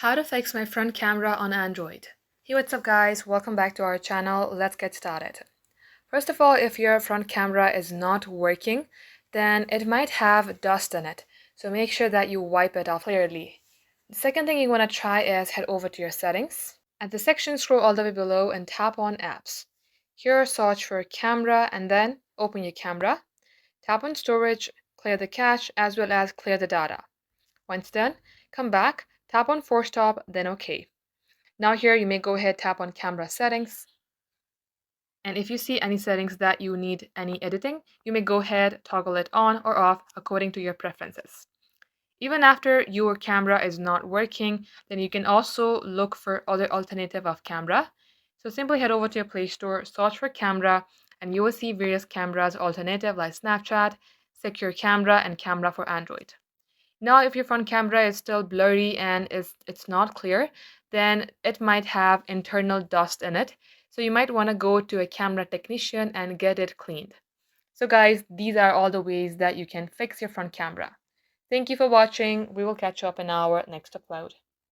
How to fix my front camera on Android. Hey, what's up guys? Welcome back to our channel. Let's get started. First of all, if your front camera is not working, then it might have dust in it. So make sure that you wipe it off clearly. The second thing you want to try is head over to your settings. At the section, scroll all the way below and tap on apps. Here, search for camera and then open your camera. Tap on storage, clear the cache as well as clear the data. Once done, come back, tap on force stop, then OK. Now here you may go ahead, tap on camera settings. And if you see any settings that you need any editing, you may go ahead, toggle it on or off according to your preferences. Even after your camera is not working, then you can also look for other alternative of camera. So simply head over to your Play Store, search for camera, and you will see various cameras alternative like Snapchat, Secure Camera, and Camera for Android. Now, if your front camera is still blurry and it's not clear, then it might have internal dust in it. So you might want to go to a camera technician and get it cleaned. So guys, these are all the ways that you can fix your front camera. Thank you for watching. We will catch up in our next upload.